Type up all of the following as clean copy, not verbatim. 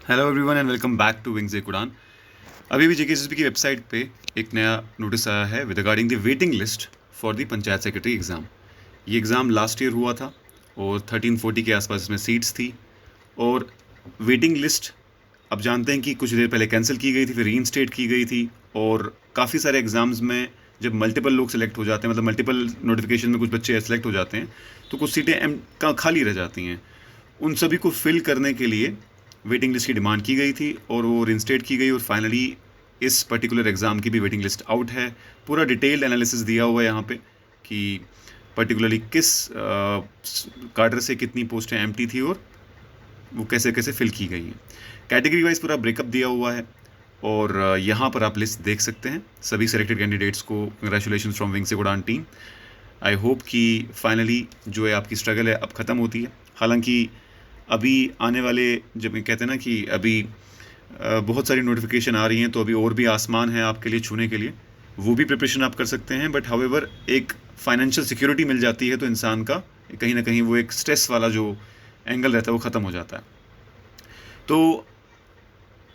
Hello everyone and welcome back to Wings एक उड़ान। अभी भी जेकेएसएसबी की वेबसाइट पे एक नया नोटिस आया है with regarding the waiting list for the panchayat secretary exam. ये एग्ज़ाम लास्ट ईयर हुआ था और 1340 के आसपास इसमें सीट्स थी। और वेटिंग लिस्ट अब जानते हैं कि कुछ देर पहले कैंसिल की गई थी, फिर रीइंस्टेट की गई थी। और काफ़ी सारे एग्ज़ाम्स में जब मल्टीपल लोग सेलेक्ट हो जाते हैं, मतलब मल्टीपल नोटिफिकेशन में कुछ बच्चे सेलेक्ट हो जाते हैं, तो कुछ सीटें खाली रह जाती हैं। उन सभी को फिल करने के लिए वेटिंग लिस्ट की डिमांड की गई थी और वो रिंस्टेट की गई और फाइनली इस पर्टिकुलर एग्ज़ाम की भी वेटिंग लिस्ट आउट है। पूरा डिटेल्ड एनालिसिस दिया हुआ है यहाँ पे कि पर्टिकुलरली किस कार्डर से कितनी पोस्टें एम्प्टी थी और वो कैसे कैसे फिल की गई हैं। कैटेगरी वाइज पूरा ब्रेकअप दिया हुआ है और यहाँ पर आप लिस्ट देख सकते हैं सभी सेलेक्टेड कैंडिडेट्स को। कंग्रेचुलेशन फ्रॉम विंग्स एक उड़ान टीम। आई होप कि फाइनली जो है आपकी स्ट्रगल है अब ख़त्म होती है। हालांकि अभी आने वाले, जब कहते हैं ना कि अभी बहुत सारी नोटिफिकेशन आ रही हैं, तो अभी और भी आसमान है आपके लिए छूने के लिए, वो भी प्रिपरेशन आप कर सकते हैं। बट हाउएवर एक फाइनेंशियल सिक्योरिटी मिल जाती है तो इंसान का कहीं ना कहीं वो एक स्ट्रेस वाला जो एंगल रहता है वो ख़त्म हो जाता है। तो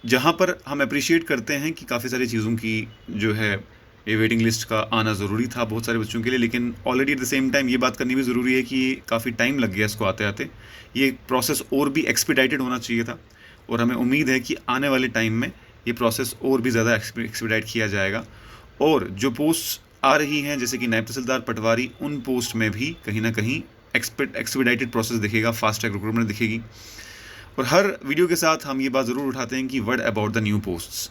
जहाँ पर हम अप्रिशिएट करते हैं कि काफ़ी सारी चीज़ों की जो है ये वेटिंग लिस्ट का आना ज़रूरी था बहुत सारे बच्चों के लिए, लेकिन already at the same time ये बात करनी भी ज़रूरी है कि काफ़ी टाइम लग गया इसको आते आते। ये प्रोसेस और भी एक्सपीडाइटेड होना चाहिए था और हमें उम्मीद है कि आने वाले टाइम में ये प्रोसेस और भी ज़्यादा एक्सपीडाइट किया जाएगा। और जो पोस्ट आ रही हैं जैसे कि नायब तहसीलदार, पटवारी, उन पोस्ट में भी कहीं ना कहीं एक्सपीडाइटेड प्रोसेस दिखेगा, फास्ट ट्रैक रिक्रूटमेंट दिखेगी। और हर वीडियो के साथ हम ये बात ज़रूर उठाते हैं कि word about the new posts,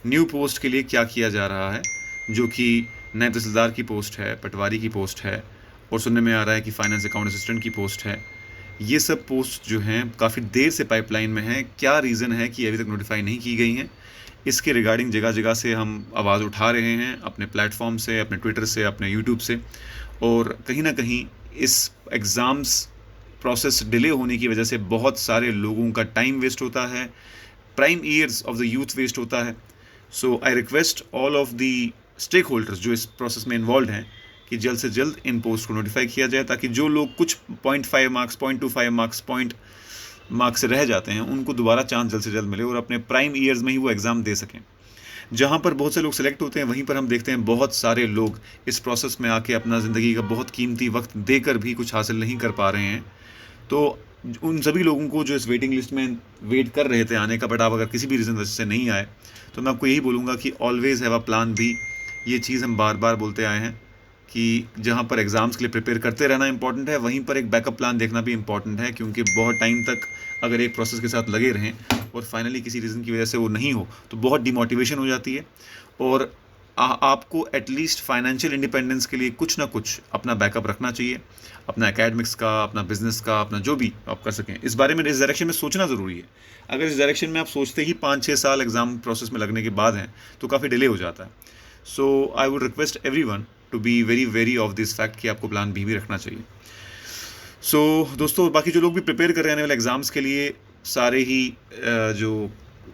new post के लिए क्या किया जा रहा है, जो कि नायब तहसीलदार की पोस्ट है, पटवारी की पोस्ट है और सुनने में आ रहा है कि फाइनेंस अकाउंट असिस्टेंट की पोस्ट है। ये सब पोस्ट जो हैं काफ़ी देर से पाइपलाइन में हैं। क्या रीज़न है कि अभी तक नोटिफाई नहीं की गई हैं, इसके रिगार्डिंग जगह जगह से हम आवाज़ उठा रहे हैं, अपने प्लेटफॉर्म से, अपने ट्विटर से, अपने यूट्यूब से। और कहीं ना कहीं इस एग्ज़ाम्स प्रोसेस डिले होने की वजह से बहुत सारे लोगों का टाइम वेस्ट होता है, prime years of the youth waste होता है। So I request all of the stakeholders जो इस प्रोसेस में इन्वॉल्व हैं कि जल्द से जल्द इन पोस्ट को नोटिफाई किया जाए, ताकि जो लोग कुछ 0.5 मार्क्स, 0.25 मार्क्स, पॉइंट मार्क्स से रह जाते हैं उनको दोबारा चांस जल्द से जल्द मिले और अपने प्राइम ईयर्स में ही वो एग्ज़ाम दे सकें। जहाँ पर बहुत से लोग सेलेक्ट होते हैं वहीं पर हम देखते हैं बहुत सारे लोग इस प्रोसेस में आके अपना ज़िंदगी का बहुत कीमती वक्त देकर भी कुछ हासिल नहीं कर पा रहे हैं। तो उन सभी लोगों को जो इस वेटिंग लिस्ट में वेट कर रहे थे आने का, बट आप अगर किसी भी रीज़न से नहीं आए, तो मैं आपको यही बोलूँगा कि always have a plan B. ये चीज़ हम बार बार बोलते आए हैं कि जहाँ पर एग्ज़ाम्स के लिए प्रिपेयर करते रहना इंपॉर्टेंट है, वहीं पर एक बैकअप प्लान देखना भी इंपॉर्टेंट है। क्योंकि बहुत टाइम तक अगर एक प्रोसेस के साथ लगे रहें और फाइनली किसी रीज़न की वजह से वो नहीं हो, तो बहुत डिमोटिवेशन हो जाती है। और आपको एटलीस्ट फाइनेंशियल इंडिपेंडेंस के लिए कुछ ना कुछ अपना बैकअप रखना चाहिए, अपना एकेडमिक्स का, अपना बिजनेस का, अपना जो भी आप कर सकें। इस बारे में, इस डायरेक्शन में सोचना ज़रूरी है। अगर इस डायरेक्शन में आप सोचते ही 5-6 साल एग्ज़ाम प्रोसेस में लगने के बाद हैं तो काफ़ी डिले हो जाता है। So I would request everyone to be very very of this fact कि आपको प्लान भी रखना चाहिए। दोस्तों, बाकी जो लोग भी प्रिपेयर कर रहे हैं आने वाले एग्ज़ाम्स के लिए, सारे ही जो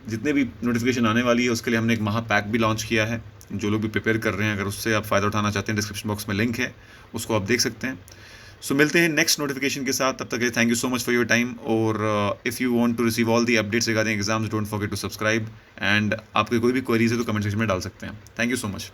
जितने भी नोटिफिकेशन आने वाली है उसके लिए हमने एक महा पैक भी लॉन्च किया है। जो लोग भी प्रिपेयर कर रहे हैं, अगर उससे आप फ़ायदा उठाना चाहते हैं, डिस्क्रिप्शन बॉक्स में लिंक है, उसको आप देख सकते हैं। मिलते हैं नेक्स्ट नोटिफिकेशन के साथ। तब तक thank you so much for your time. और if you want to receive all the updates regarding exams, don't forget to subscribe. And आपके कोई भी क्वेरीज है तो कमेंट सेक्शन में डाल सकते हैं। Thank you so much.